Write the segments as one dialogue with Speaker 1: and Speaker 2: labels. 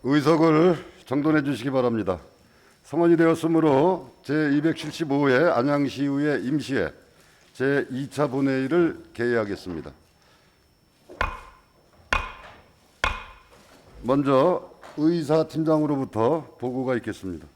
Speaker 1: 의석을 정돈해 주시기 바랍니다. 성원이 되었으므로 제275회 안양시의회 임시회 제2차 본회의를 개회하겠습니다. 먼저 의사팀장으로부터 보고가 있겠습니다.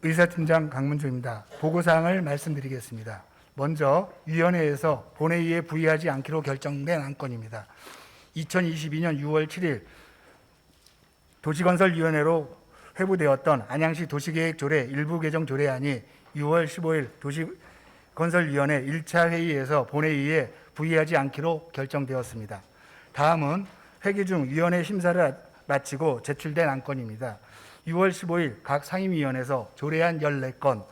Speaker 2: 의사팀장 강문조입니다. 보고사항을 말씀드리겠습니다. 먼저 위원회에서 본회의에 부의하지 않기로 결정된 안건입니다. 2022년 6월 7일 도시건설위원회로 회부되었던 안양시 도시계획조례 일부 개정 조례안이 6월 15일 도시건설위원회 1차 회의에서 본회의에 부의하지 않기로 결정되었습니다. 다음은 회기 중 위원회 심사를 마치고 제출된 안건입니다. 6월 15일 각 상임위원회에서 조례안 14건,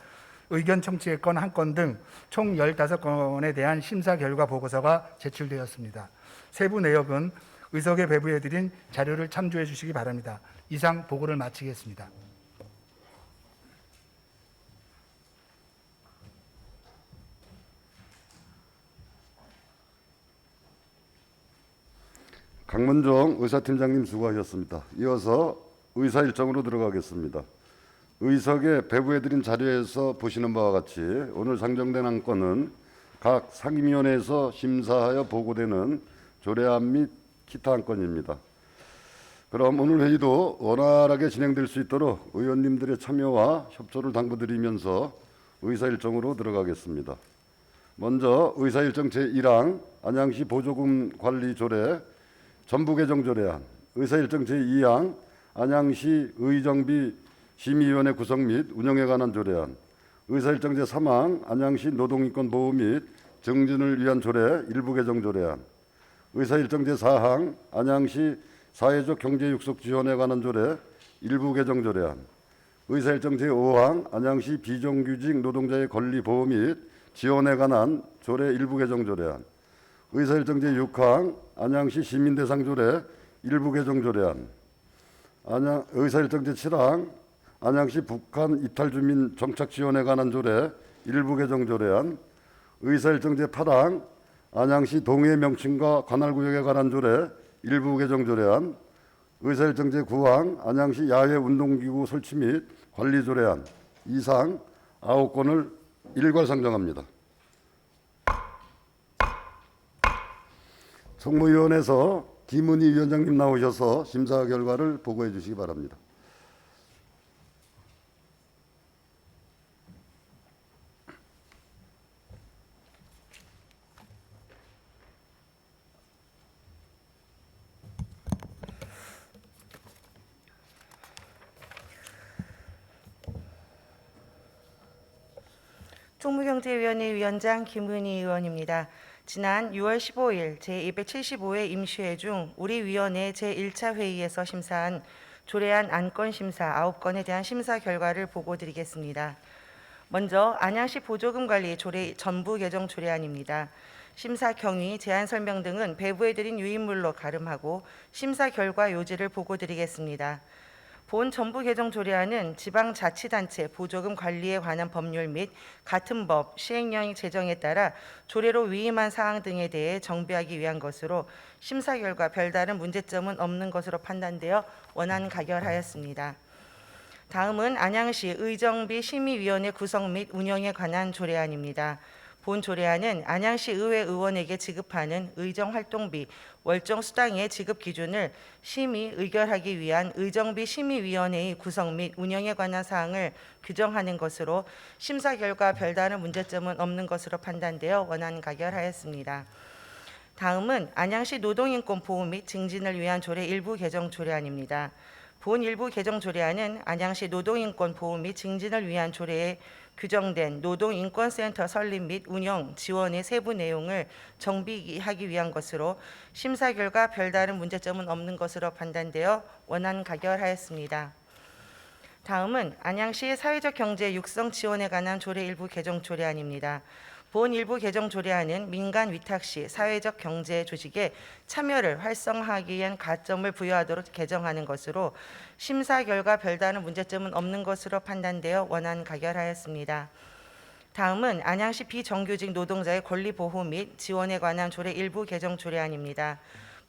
Speaker 2: 의견 청취의 건 1건 등 총 15건에 대한 심사 결과 보고서가 제출되었습니다. 세부 내역은 의석에 배부해드린 자료를 참조해 주시기 바랍니다. 이상 보고를 마치겠습니다.
Speaker 1: 강문종 의사팀장님 수고하셨습니다. 이어서 의사 일정으로 들어가겠습니다. 의석에 배부해드린 자료에서 보시는 바와 같이 오늘 상정된 안건은 각 상임위원회에서 심사하여 보고되는 조례안 및 기타 안건입니다. 그럼 오늘 회의도 원활하게 진행될 수 있도록 의원님들의 참여와 협조를 당부드리면서 의사 일정으로 들어가겠습니다. 먼저 의사 일정 제1항 안양시 보조금 관리 조례 전부 개정 조례안, 의사 일정 제2항 안양시 의정비 심의위원회 구성 및 운영에 관한 조례안, 의사일정 제3항 안양시 노동인권 보호 및 증진을 위한 조례 일부 개정 조례안, 의사일정 제4항 안양시 사회적 경제 육속 지원에 관한 조례 일부 개정 조례안, 의사일정 제5항 안양시 비정규직 노동자의 권리 보호 및 지원에 관한 조례 일부 개정 조례안, 의사일정 제6항 안양시 시민대상 조례 일부 개정 조례안, 의사일정 제7항 안양시 북한 이탈 주민 정착 지원에 관한 조례 일부 개정 조례안, 의사일정 제8항 안양시 동해 명칭과 관할구역에 관한 조례 일부 개정 조례안, 의사일정 제9항 안양시 야외 운동기구 설치 및 관리 조례안 이상 9건을 일괄 상정합니다. 총무위원회에서 김은희 위원장님 나오셔서 심사 결과를 보고해 주시기 바랍니다.
Speaker 3: 총무경제위원회 위원장 김은희 의원입니다. 지난 6월 15일 제275회 임시회 중 우리 위원회 제1차 회의에서 심사한 조례안 안건 심사 9건에 대한 심사 결과를 보고드리겠습니다. 먼저 안양시 보조금 관리 조례 전부 개정 조례안입니다. 심사 경위, 제안 설명 등은 배부해드린 유인물로 가름하고 심사 결과 요지를 보고드리겠습니다. 본 전부 개정 조례안은 지방자치단체 보조금 관리에 관한 법률 및 같은 법 시행령 제정에 따라 조례로 위임한 사항 등에 대해 정비하기 위한 것으로 심사 결과 별다른 문제점은 없는 것으로 판단되어 원안 가결하였습니다. 다음은 안양시 의정비 심의위원회 구성 및 운영에 관한 조례안입니다. 본 조례안은 안양시 의회 의원에게 지급하는 의정활동비, 월정수당의 지급 기준을 심의 의결하기 위한 의정비 심의위원회의 구성 및 운영에 관한 사항을 규정하는 것으로 심사 결과 별다른 문제점은 없는 것으로 판단되어 원안 가결하였습니다. 다음은 안양시 노동인권 보호 및 증진을 위한 조례 일부 개정 조례안입니다. 본 일부 개정 조례안은 안양시 노동인권 보호 및 증진을 위한 조례에 규정된 노동인권센터 설립 및 운영 지원의 세부 내용을 정비하기 위한 것으로 심사 결과 별다른 문제점은 없는 것으로 판단되어 원안 가결하였습니다. 다음은 안양시 사회적 경제 육성 지원에 관한 조례 일부 개정 조례안입니다. 본 일부 개정 조례안은 민간 위탁 시 사회적 경제 조직의 참여를 활성화하기 위한 가점을 부여하도록 개정하는 것으로 심사 결과 별다른 문제점은 없는 것으로 판단되어 원안 가결하였습니다. 다음은 안양시 비정규직 노동자의 권리 보호 및 지원에 관한 조례 일부 개정 조례안입니다.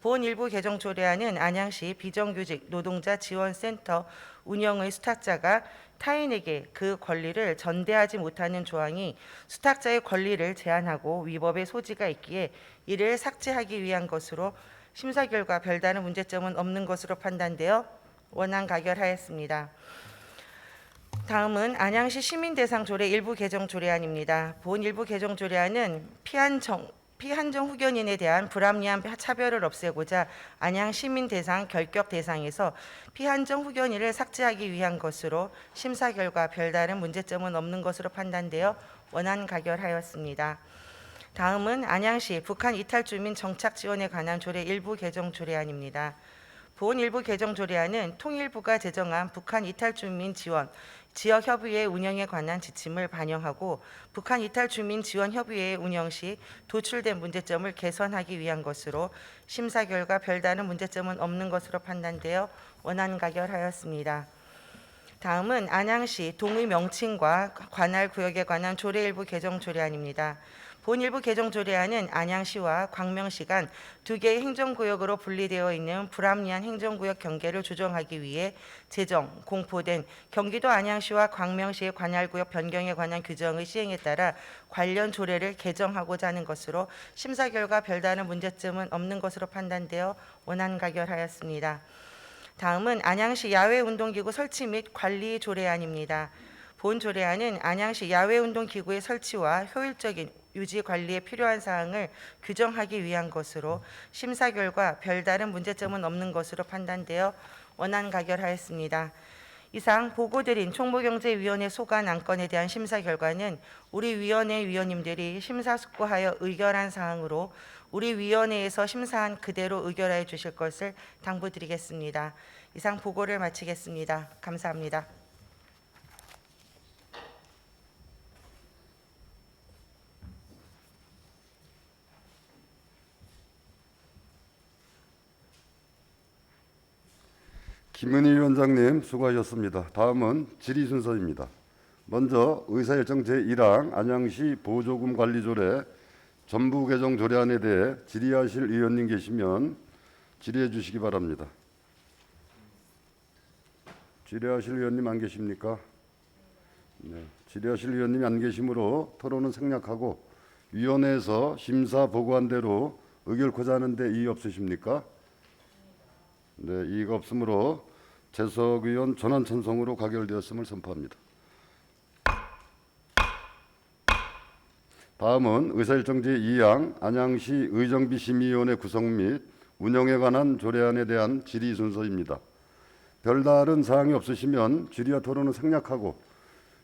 Speaker 3: 본 일부 개정 조례안은 안양시 비정규직 노동자 지원센터 운영의 수탁자가 타인에게 그 권리를 전대하지 못하는 조항이 수탁자의 권리를 제한하고 위법의 소지가 있기에 이를 삭제하기 위한 것으로 심사 결과 별다른 문제점은 없는 것으로 판단되어 원안 가결하였습니다. 다음은 안양시 시민대상 조례 일부 개정 조례안입니다. 본 일부 개정 조례안은 피한정 후견인에 대한 불합리한 차별을 없애고자 안양 시민대상 결격 대상에서 피한정 후견인을 삭제하기 위한 것으로 심사 결과 별다른 문제점은 없는 것으로 판단되어 원안 가결하였습니다. 다음은 안양시 북한 이탈 주민 정착 지원에 관한 조례 일부 개정 조례안입니다. 본 일부 개정 조례안은 통일부가 제정한 북한 이탈 주민 지원 지역협의회 운영에 관한 지침을 반영하고 북한 이탈 주민 지원 협의회 운영 시 도출된 문제점을 개선하기 위한 것으로 심사 결과 별다른 문제점은 없는 것으로 판단되어 원안 가결하였습니다. 다음은 안양시 동의 명칭과 관할 구역에 관한 조례 일부 개정 조례안입니다. 본 일부 개정 조례안은 안양시와 광명시 간 두 개의 행정구역으로 분리되어 있는 불합리한 행정구역 경계를 조정하기 위해 제정, 공포된 경기도 안양시와 광명시의 관할구역 변경에 관한 규정의 시행에 따라 관련 조례를 개정하고자 하는 것으로 심사 결과 별다른 문제점은 없는 것으로 판단되어 원안 가결하였습니다. 다음은 안양시 야외운동기구 설치 및 관리 조례안입니다. 본 조례안은 안양시 야외운동기구의 설치와 효율적인 유지 관리에 필요한 사항을 규정하기 위한 것으로 심사 결과 별다른 문제점은 없는 것으로 판단되어 원안 가결하였습니다. 이상 보고드린 총무경제위원회 소관 안건에 대한 심사 결과는 우리 위원회 위원님들이 심사숙고하여 의결한 사항으로 우리 위원회에서 심사한 그대로 의결하여 주실 것을 당부드리겠습니다. 이상 보고를 마치겠습니다. 감사합니다.
Speaker 1: 김은희 위원장님 수고하셨습니다. 다음은 질의 순서입니다. 먼저 의사일정 제1항 안양시 보조금 관리조례 전부 개정 조례안에 대해 질의하실 의원님 계시면 질의해 주시기 바랍니다. 질의하실 의원님 안 계십니까? 네, 질의하실 의원님이 안 계시므로 토론은 생략하고 위원회에서 심사 보고한 대로 의결코자 하는데 이의 없으십니까? 네, 이의가 없으므로 재석 의원 전원 찬성으로 가결되었음을 선포합니다. 다음은 의사일정 제2항 안양시 의정비 심의위원회 구성 및 운영에 관한 조례안에 대한 질의 순서입니다. 별다른 사항이 없으시면 질의와 토론은 생략하고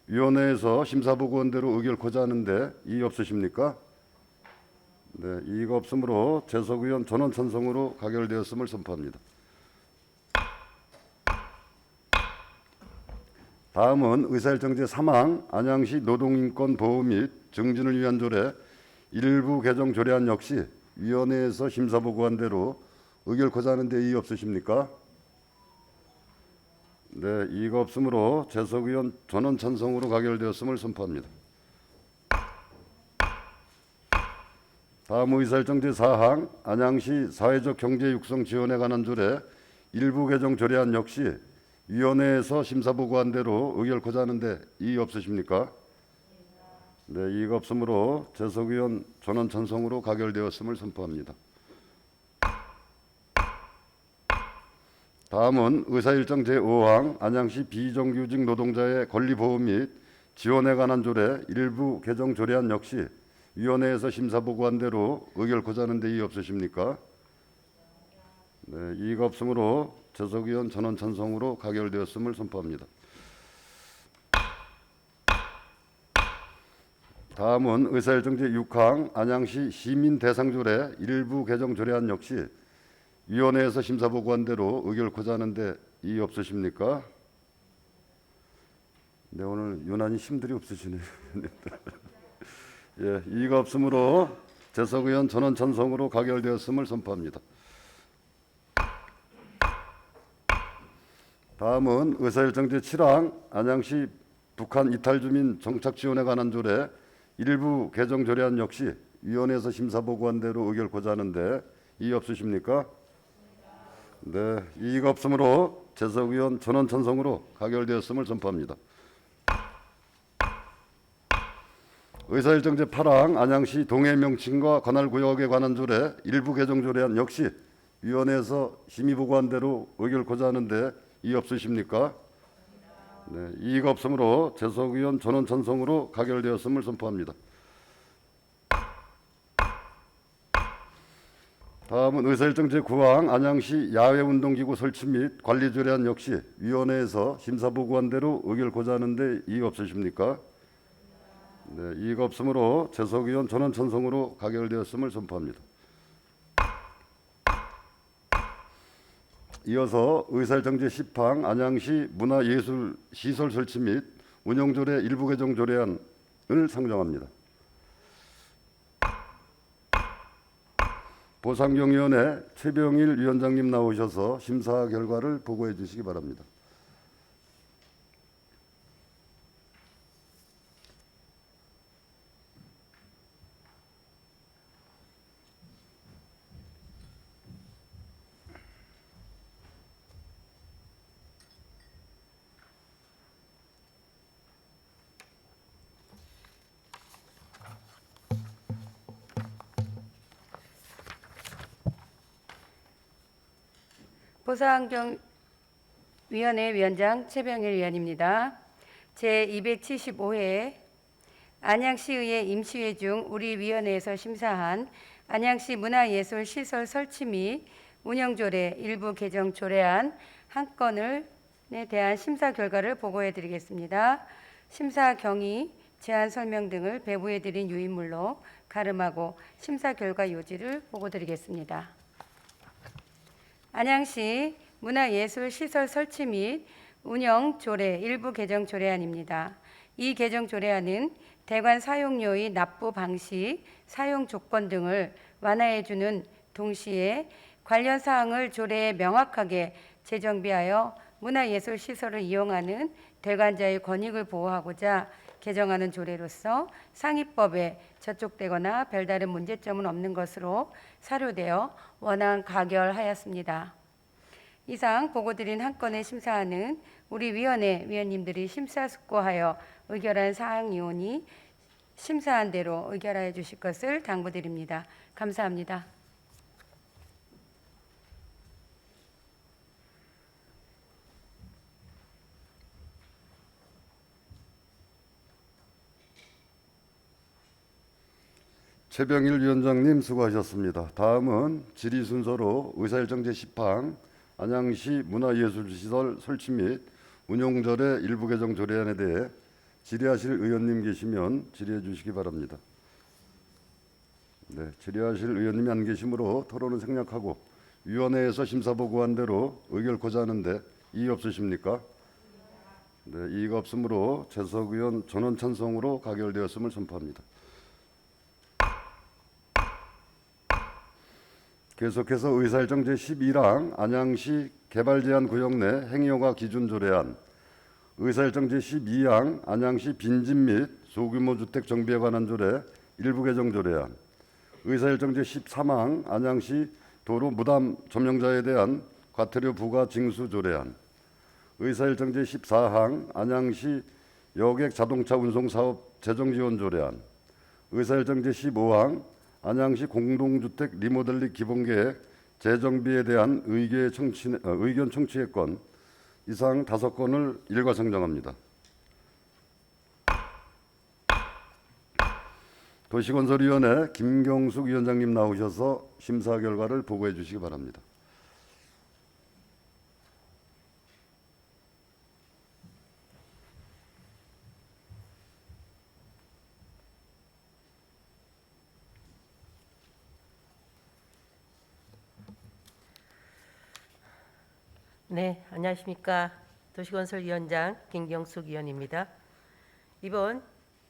Speaker 1: 위원회에서 심사보고원대로 의결코자 하는데 이의 없으십니까? 네, 이의가 없으므로 재석 의원 전원 찬성으로 가결되었음을 선포합니다. 다음은 의사일정 제3항 안양시 노동인권 보호 및 증진을 위한 조례 일부 개정 조례안 역시 위원회에서 심사보고한 대로 의결코자 하는데 이의 없으십니까? 네, 이의가 없으므로 재석 의원 전원 찬성으로 가결되었음을 선포합니다. 다음 의사일정 제4항 안양시 사회적 경제 육성 지원에 관한 조례 일부 개정 조례안 역시 위원회에서 심사보고한 대로 의결코자 하는데 이의 없으십니까? 네, 이의가 없으므로 재석 의원 전원 찬성으로 가결되었음을 선포합니다. 다음은 의사일정 제5항 안양시 비정규직 노동자의 권리보호 및 지원에 관한 조례 일부 개정 조례안 역시 위원회에서 심사보고한 대로 의결코자 하는데 이의 없으십니까? 네, 이의가 없으므로 재석 의원 전원 찬성으로 가결되었음을 선포합니다. 다음은 의사일정 제6항 안양시 시민대상조례 일부 개정 조례안 역시 위원회에서 심사보고한 대로 의결코자 하는데 이의 없으십니까? 네, 오늘 유난히 힘들이 없으시네요. 예, 이의가 없으므로 재석 의원 전원 찬성으로 가결되었음을 선포합니다. 다음은 의사일정 제7항 안양시 북한 이탈 주민 정착 지원에 관한 조례 일부 개정 조례안 역시 위원회에서 심사 보고한 대로 의결코자 하는데 이의 없으십니까? 네, 이의가 없으므로 재석 의원 전원 찬성으로 가결되었음을 선포합니다. 의사일정 제8항 안양시 동해 명칭과 관할 구역에 관한 조례 일부 개정 조례안 역시 위원회에서 심의 보고한 대로 의결코자 하는데 이의 없으십니까? 네, 이의가 없으므로 재석 의원 전원 찬성으로 가결되었음을 선포합니다. 다음은 의사일정 제9항 안양시 야외운동기구 설치 및 관리 조례안 역시 위원회에서 심사 보고한 대로 의결코자 하는데 이의 없으십니까? 네, 이의가 없으므로 재석 의원 전원 찬성으로 가결되었음을 선포합니다. 이어서 의사일정 제10항 안양시 문화예술시설 설치 및 운영조례 일부 개정 조례안을 상정합니다. 보상경위원회 최병일 위원장님 나오셔서 심사 결과를 보고해 주시기 바랍니다.
Speaker 4: 보상경위원회 위원장 최병일 위원입니다. 제275회 안양시의회 임시회 중 우리 위원회에서 심사한 안양시 문화예술시설 설치 및 운영조례 일부 개정 조례안 한 건에 대한 심사 결과를 보고해 드리겠습니다. 심사 경위, 제안 설명 등을 배부해 드린 유인물로 가름하고 심사 결과 요지를 보고 드리겠습니다. 안양시 문화예술시설 설치 및 운영 조례 일부 개정 조례안입니다. 이 개정 조례안은 대관 사용료의 납부 방식, 사용 조건 등을 완화해 주는 동시에 관련 사항을 조례에 명확하게 재정비하여 문화예술시설을 이용하는 대관자의 권익을 보호하고자 개정하는 조례로서 상위법에 저촉되거나 별다른 문제점은 없는 것으로 사료되어 원안 가결하였습니다. 이상 보고드린 한 건의 심사하는 우리 위원회 위원님들이 심사숙고하여 의결한 사항이오니 심사한 대로 의결하여 주실 것을 당부드립니다. 감사합니다.
Speaker 1: 최병일 위원장님 수고하셨습니다. 다음은 질의 순서로 의사일정 제10항 안양시 문화예술시설 설치 및 운용조례 일부 개정 조례안에 대해 질의하실 의원님 계시면 질의해 주시기 바랍니다. 네, 질의하실 의원님이 안 계시므로 토론은 생략하고 위원회에서 심사 보고한 대로 의결코자 하는데 이의 없으십니까? 네, 이의가 없으므로 재석 의원 전원 찬성으로 가결되었음을 선포합니다. 계속해서 의사일정 제11항 안양시 개발제한구역 내 행위허가 기준 조례안, 의사일정 제12항 안양시 빈집 및 소규모 주택 정비에 관한 조례 일부 개정 조례안, 의사일정 제13항 안양시 도로 무담 점용자에 대한 과태료 부과 징수 조례안, 의사일정 제14항 안양시 여객 자동차 운송 사업 재정 지원 조례안, 의사일정 제15항 안양시 공동주택 리모델링 기본계획 재정비에 대한 의견 청취의 건 이상 5건을 일괄상정합니다. 도시건설위원회 김경숙 위원장님 나오셔서 심사 결과를 보고해 주시기 바랍니다.
Speaker 5: 네, 안녕하십니까. 도시건설위원장 김경숙 위원입니다. 이번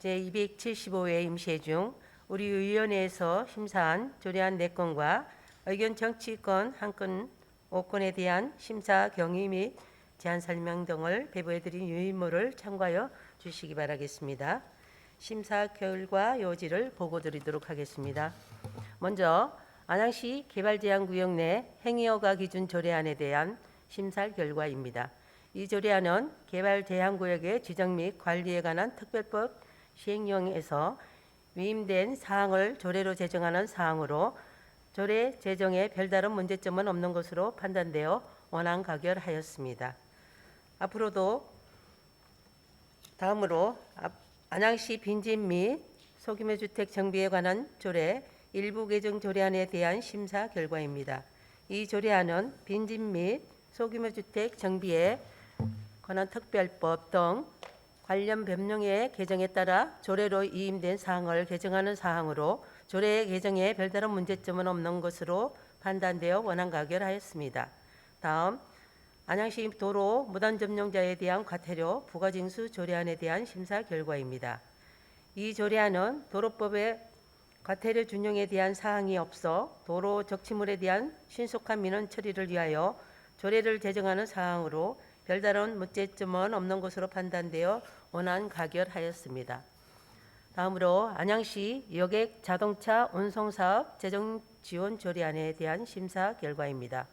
Speaker 5: 제275회 임시회 중 우리 위원회에서 심사한 조례안 4건과 의견 정치권 1건, 5건에 대한 심사 경위 및 제안 설명 등을 배부해드린 유인물을 참고하여 주시기 바라겠습니다. 심사 결과 요지를 보고드리도록 하겠습니다. 먼저 안양시 개발제한구역 내 행위허가 기준 조례안에 대한 심사 결과입니다. 이 조례안은 개발제한구역의 지정 및 관리에 관한 특별법 시행령에서 위임된 사항을 조례로 제정하는 사항으로 조례 제정에 별다른 문제점은 없는 것으로 판단되어 원안 가결하였습니다. 다음으로 안양시 빈집 및 소규모 주택 정비에 관한 조례 일부 개정 조례안에 대한 심사 결과입니다. 이 조례안은 빈집 및 소규모 주택 정비에 관한 특별법 등 관련 법령의 개정에 따라 조례로 이임된 사항을 개정하는 사항으로 조례 개정에 별다른 문제점은 없는 것으로 판단되어 원안 가결하였습니다. 다음 안양시 도로 무단 점용자에 대한 과태료 부과징수 조례안에 대한 심사 결과입니다. 이 조례안은 도로법에 과태료 준용에 대한 사항이 없어 도로 적치물에 대한 신속한 민원 처리를 위하여 조례를 제정하는 사항으로 별다른 문제점은 없는 것으로 판단되어 원안 가결하였습니다. 다음으로 안양시 여객 자동차 운송사업 재정 지원 조례안에 대한 심사 결과입니다.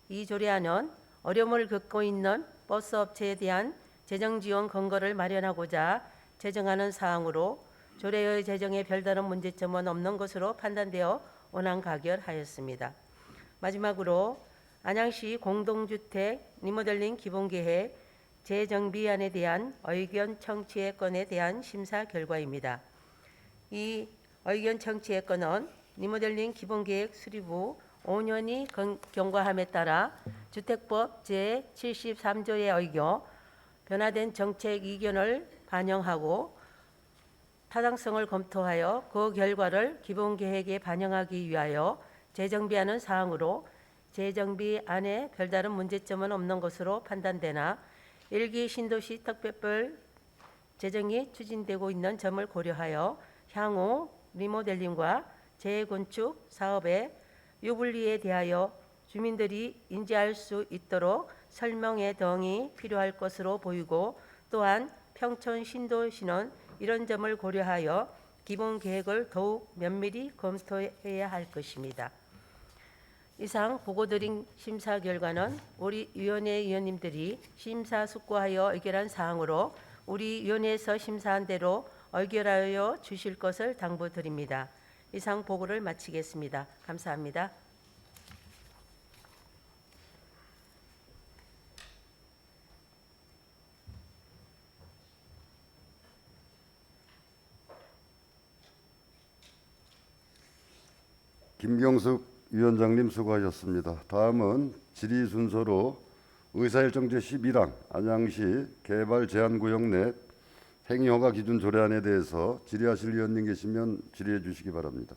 Speaker 5: 이 조례안은 어려움을 겪고 있는 버스업체에 대한 재정 지원 근거를 마련하고자 제정하는 사항으로 조례의 제정에 별다른 문제점은 없는 것으로 판단되어 원안 가결하였습니다. 마지막으로 안양시 공동주택 리모델링 기본계획 재정비안에 대한 의견 청취의 건에 대한 심사 결과입니다. 이 의견 청취의 건은 리모델링 기본계획 수립 후 5년이 경과함에 따라 주택법 제73조의 의견, 변화된 정책 이견을 반영하고 타당성을 검토하여 그 결과를 기본계획에 반영하기 위하여 재정비하는 사항으로 재정비안에 별다른 문제점은 없는 것으로 판단되나 1기 신도시 특별법 제정이 추진되고 있는 점을 고려하여 향후 리모델링과 재건축 사업의 유불리에 대하여 주민들이 인지할 수 있도록 설명회 등이 필요할 것으로 보이고 또한 평촌 신도시는 이런 점을 고려하여 기본 계획을 더욱 면밀히 검토해야 할 것입니다. 이상 보고드린 심사 결과는 우리 위원회 위원님들이 심사숙고하여 의결한 사항으로 우리 위원회에서 심사한 대로 의결하여 주실 것을 당부드립니다. 이상 보고를 마치겠습니다. 감사합니다.
Speaker 1: 김경숙 위원장님 수고하셨습니다. 다음은 질의 순서로 의사일정 제11항 안양시 개발제한구역 내 행위허가 기준 조례안에 대해서 질의하실 의원님 계시면 질의해 주시기 바랍니다.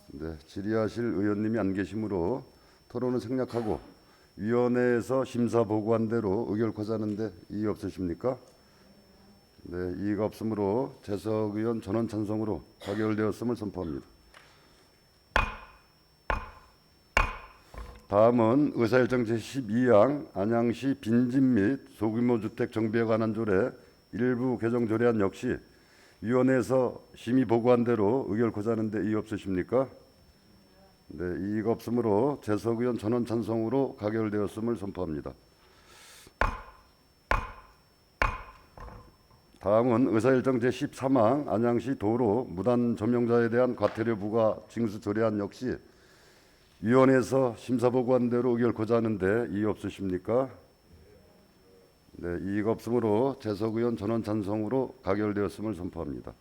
Speaker 1: 네, 질의하실 의원님이 안 계시므로 토론은 생략하고 위원회에서 심사 보고한 대로 의결코자 하는데 이의 없으십니까? 네, 이의가 없으므로 재석 의원 전원 찬성으로 가결되었음을 선포합니다. 다음은 의사일정 제12항 안양시 빈집 및 소규모 주택 정비에 관한 조례 일부 개정 조례안 역시 위원회에서 심의 보고한 대로 의결코자 하는데 이의 없으십니까? 네, 이의가 없으므로 재석 의원 전원 찬성으로 가결되었음을 선포합니다. 다음은 의사일정 제13항 안양시 도로 무단 점용자에 대한 과태료 부과 징수 조례안 역시 위원회에서 심사 보고한 대로 의결코자 하는데 이의 없으십니까? 네, 이의가 없으므로 재석 의원 전원 찬성으로 가결되었음을 선포합니다.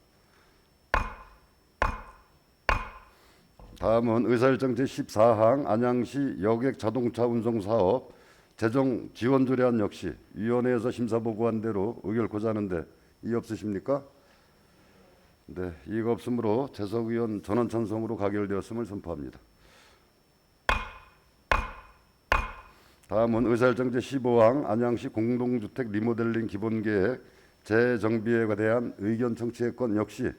Speaker 1: 다음은 의사일정 제14항 안양시 여객 자동차 운송 사업 재정 지원 조례안 역시 위원회에서 심사 보고한 대로 의결코자 하는데 이의 없으십니까? 네, 이의가 없으므로 재석 의원 전원 찬성으로 가결되었음을 선포합니다. 다음은 의사일정 제15항 안양시 공동주택 리모델링 기본계획 재정비에 대한 의견 청취의 건 역시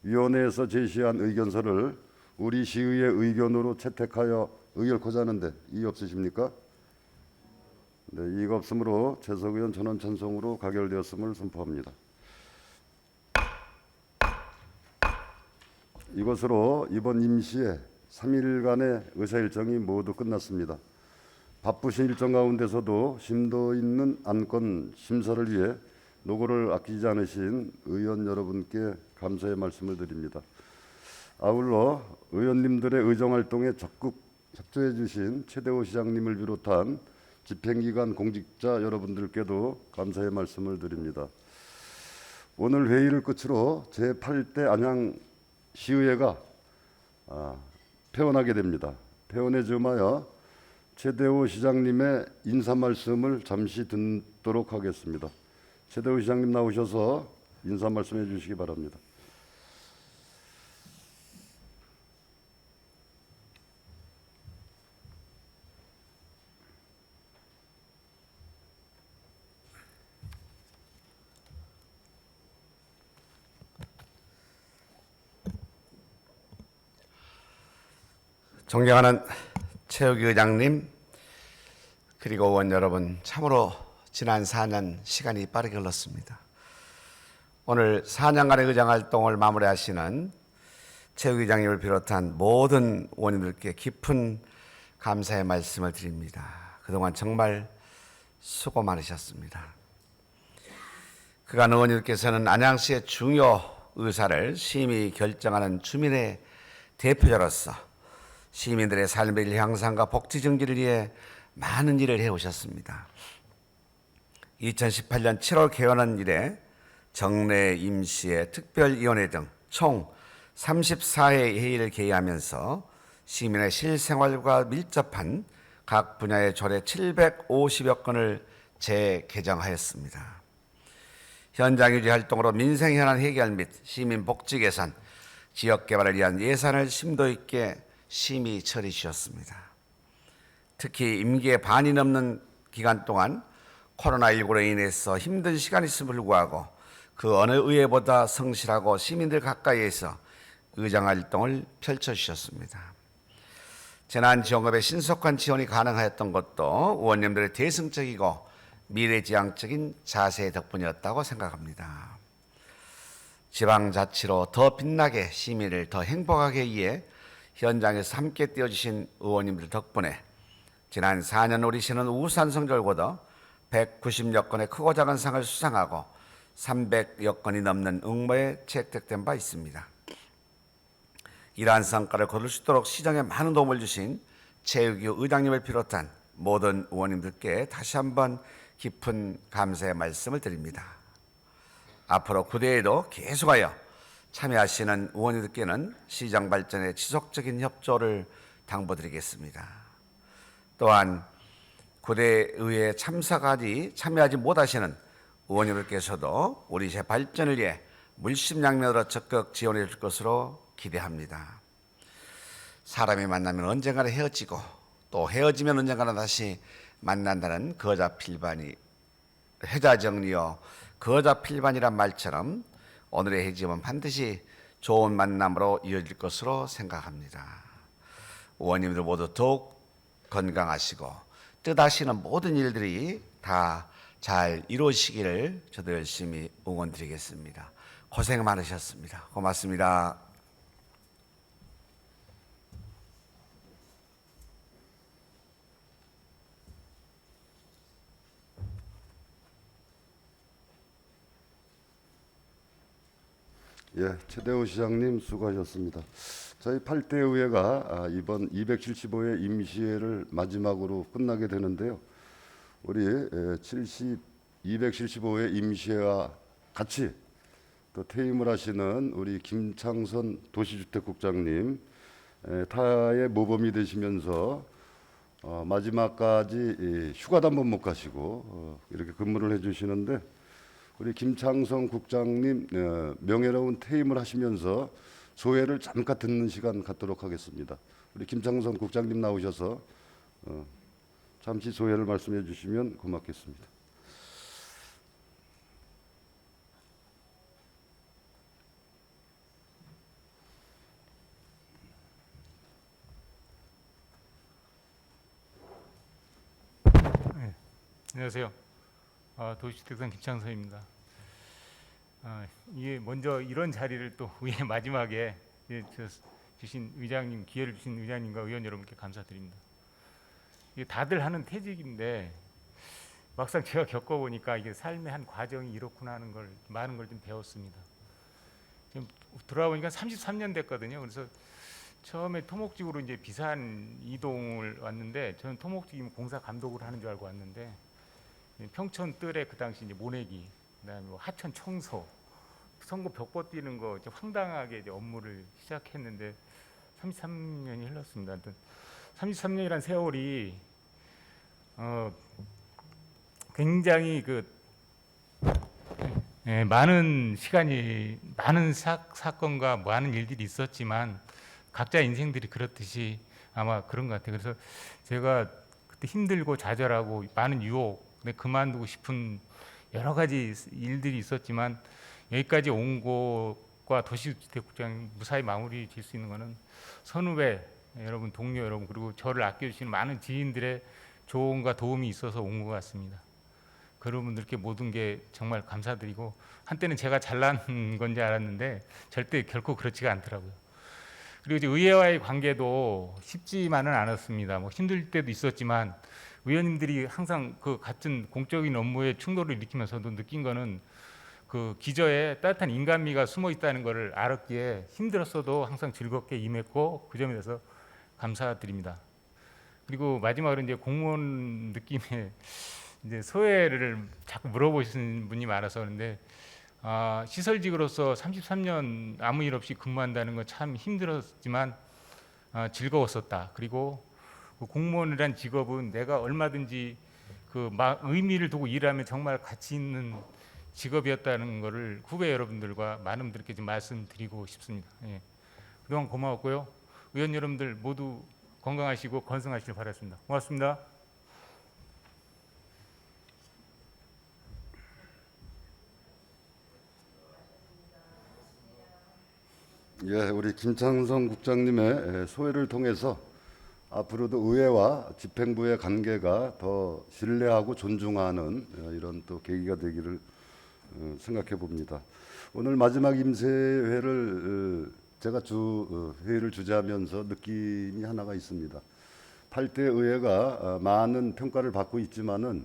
Speaker 1: 위원회에서 제시한 의견서를 우리 시의회 의견으로 채택하여 의결코자 하는데 이의 없으십니까? 네, 이의가 없으므로 재석 의원 전원 찬성으로 가결되었음을 선포합니다. 이것으로 이번 임시회 3일간의 의사 일정이 모두 끝났습니다. 바쁘신 일정 가운데서도 심도 있는 안건 심사를 위해 노고를 아끼지 않으신 의원 여러분께 감사의 말씀을 드립니다. 아울러 의원님들의 의정활동에 적극 협조해 주신 최대호 시장님을 비롯한 집행기관 공직자 여러분들께도 감사의 말씀을 드립니다. 오늘 회의를 끝으로 제8대 안양시의회가 폐원하게 됩니다. 폐원에 즈음하여 최대호 시장님의 인사 말씀을 잠시 듣도록 하겠습니다. 최대호 시장님 나오셔서 인사 말씀해 주시기 바랍니다.
Speaker 6: 존경하는 최욱이 의장님, 그리고 의원 여러분, 참으로 지난 4년 시간이 빠르게 흘렀습니다. 오늘 4년간의 의정활동을 마무리하시는 최욱이 의장님을 비롯한 모든 의원님들께 깊은 감사의 말씀을 드립니다. 그동안 정말 수고 많으셨습니다. 그간 의원님께서는 안양시의 중요 의사를 심히 결정하는 주민의 대표자로서 시민들의 삶의 질 향상과 복지 증진을 위해 많은 일을 해오셨습니다. 2018년 7월 개원한 이래 정례, 임시회, 특별위원회 등 총 34회 회의를 개의하면서 시민의 실생활과 밀접한 각 분야의 조례 750여 건을 재개정하였습니다. 현장 유지 활동으로 민생 현안 해결 및 시민 복지 개선, 지역 개발을 위한 예산을 심도 있게 심히 처리 주셨습니다. 특히 임기의 반이 넘는 기간 동안 코로나19로 인해서 힘든 시간이 있음을 불구하고 그 어느 의회보다 성실하고 시민들 가까이에서 의정활동을 펼쳐주셨습니다. 재난지원금의 신속한 지원이 가능하였던 것도 의원님들의 대승적이고 미래지향적인 자세 덕분이었다고 생각합니다. 지방자치로 더 빛나게 시민을 더 행복하게 위해 현장에서 함께 뛰어주신 의원님들 덕분에 지난 4년 우리 시는 우수한 성적을 거둬 190여 건의 크고 작은 상을 수상하고 300여 건이 넘는 응모에 채택된 바 있습니다. 이러한 성과를 거둘 수 있도록 시정에 많은 도움을 주신 최욱이 의장님을 비롯한 모든 의원님들께 다시 한번 깊은 감사의 말씀을 드립니다. 앞으로 구대에도 계속하여 참여하시는 의원님들께는 시장 발전에 지속적인 협조를 당부드리겠습니다. 또한 구대의회 참여하지 못하시는 의원님들께서도 우리 시 발전을 위해 물심양면으로 적극 지원해 줄 것으로 기대합니다. 사람이 만나면 언젠가는 헤어지고 또 헤어지면 언젠가는 다시 만난다는 해자정리요 거자필반이란 말처럼 오늘의 헤어짐은 반드시 좋은 만남으로 이어질 것으로 생각합니다. 의원님들 모두 더욱 건강하시고 뜻하시는 모든 일들이 다 잘 이루어지기를 저도 열심히 응원드리겠습니다. 고생 많으셨습니다. 고맙습니다.
Speaker 1: 예, 최대호 시장님 수고하셨습니다. 저희 8대 의회가 이번 275회 임시회를 마지막으로 끝나게 되는데요. 우리 275회 임시회와 같이 또 퇴임을 하시는 우리 김창선 도시주택국장님 타의 모범이 되시면서 마지막까지 휴가도 한 번 못 가시고 이렇게 근무를 해주시는데 우리 김창선 국장님 명예로운 퇴임을 하시면서 소회를 잠깐 듣는 시간 갖도록 하겠습니다. 우리 김창선 국장님 나오셔서 잠시 소회를 말씀해 주시면 고맙겠습니다.
Speaker 7: 안녕하세요. 도시주택상 김창서입니다. 이게 먼저 이런 자리를 또 의회 마지막에 주신 의장님, 기회를 주신 의장님과 의원 여러분께 감사드립니다. 이게 다들 하는 퇴직인데 막상 제가 겪어보니까 이게 삶의 한 과정이 이렇구나 하는 걸 많은 걸 좀 배웠습니다. 지금 돌아보니까 33년 됐거든요. 그래서 처음에 토목직으로 이제 비산 이동을 왔는데 저는 토목직이면 공사 감독을 하는 줄 알고 왔는데 평촌 뜰에 그 당시 이제 모내기, 그다음에 뭐 하천 청소, 선거 벽보 띄는 거 이제 황당하게 이제 업무를 시작했는데 33년이 흘렀습니다. 33년이란 세월이 굉장히 많은 시간이 많은 사건과 많은 일들이 있었지만 각자 인생들이 그렇듯이 아마 그런 것 같아요. 그래서 제가 그때 힘들고 좌절하고 많은 유혹, 그만두고 싶은 여러 가지 일들이 있었지만 여기까지 온 것과 도시주택국장 무사히 마무리 질 수 있는 것은 선후배 여러분, 동료 여러분, 그리고 저를 아껴주시는 많은 지인들의 조언과 도움이 있어서 온 것 같습니다. 그런 분들께 모든 게 정말 감사드리고, 한때는 제가 잘난 건지 알았는데 절대 결코 그렇지가 않더라고요. 그리고 이제 의회와의 관계도 쉽지만은 않았습니다. 뭐 힘들 때도 있었지만 의원님들이 항상 그 같은 공적인 업무에 충돌을 일으키면서도 느낀 거는 그 기저에 따뜻한 인간미가 숨어 있다는 것을 알았기에 힘들었어도 항상 즐겁게 임했고, 그 점에 대해서 감사드립니다. 그리고 마지막으로 이제 공무원 느낌의 이제 소회를 자꾸 물어보시는 분이 많아서 그런데, 시설직으로서 33년 아무 일 없이 근무한다는 건 참 힘들었지만 즐거웠었다. 그리고 그 공무원이란 직업은 내가 얼마든지 의미를 두고 일하면 정말 가치 있는 직업이었다는 것을 후배 여러분들과 많은 분들께 좀 말씀드리고 싶습니다. 예. 그동안 고마웠고요. 의원 여러분들 모두 건강하시고 건승하시길 바랐습니다. 고맙습니다.
Speaker 1: 예, 우리 김창성 국장님의 소회를 통해서 앞으로도 의회와 집행부의 관계가 더 신뢰하고 존중하는 이런 또 계기가 되기를 생각해 봅니다. 오늘 마지막 임세회를 제가 회의를 주재하면서 느낌이 하나가 있습니다. 8대 의회가 많은 평가를 받고 있지만은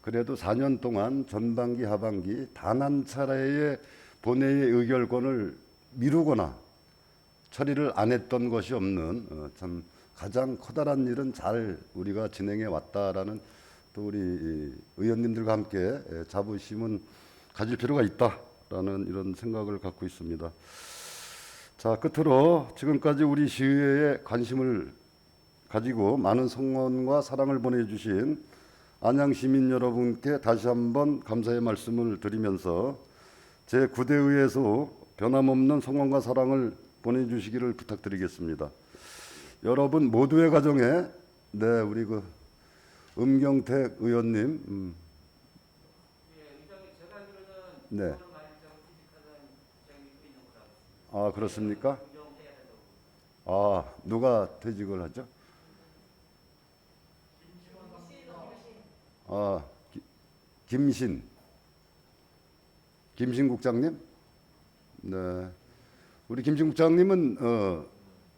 Speaker 1: 그래도 4년 동안 전반기 하반기 단 한 차례의 본회의 의결권을 미루거나 처리를 안 했던 것이 없는 참 가장 커다란 일은 잘 우리가 진행해 왔다라는 또 우리 의원님들과 함께 자부심은 가질 필요가 있다라는 이런 생각을 갖고 있습니다. 자, 끝으로 지금까지 우리 시의회에 관심을 가지고 많은 성원과 사랑을 보내주신 안양 시민 여러분께 다시 한번 감사의 말씀을 드리면서 제9대 의회에서 변함없는 성원과 사랑을 보내주시기를 부탁드리겠습니다. 여러분 모두의 가정에 우리 음경택 의원님, 네. 그렇습니까? 누가 퇴직을 하죠? 김신 국장님? 네. 우리 김신 국장님은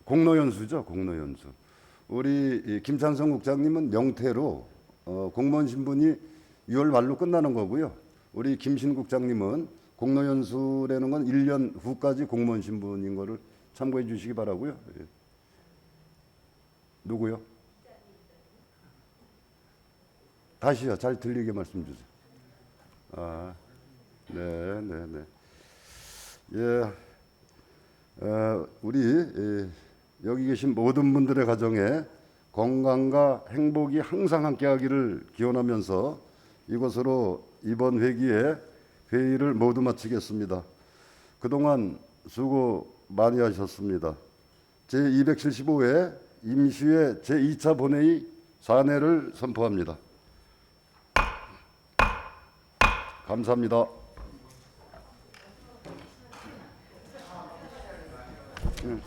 Speaker 1: 공로연수죠, 공로연수. 우리 김창성 국장님은 명태로 공무원 신분이 6월 말로 끝나는 거고요. 우리 김신 국장님은 공로연수라는 건 1년 후까지 공무원 신분인 거를 참고해 주시기 바라고요. 예. 누구요? 다시요. 잘 들리게 말씀 주세요. 네. 예. 우리 여기 계신 모든 분들의 가정에 건강과 행복이 항상 함께하기를 기원하면서 이것으로 이번 회기에 회의를 모두 마치겠습니다. 그동안 수고 많이 하셨습니다. 제275회 임시회 제2차 본회의 산회를 선포합니다. 감사합니다. 응.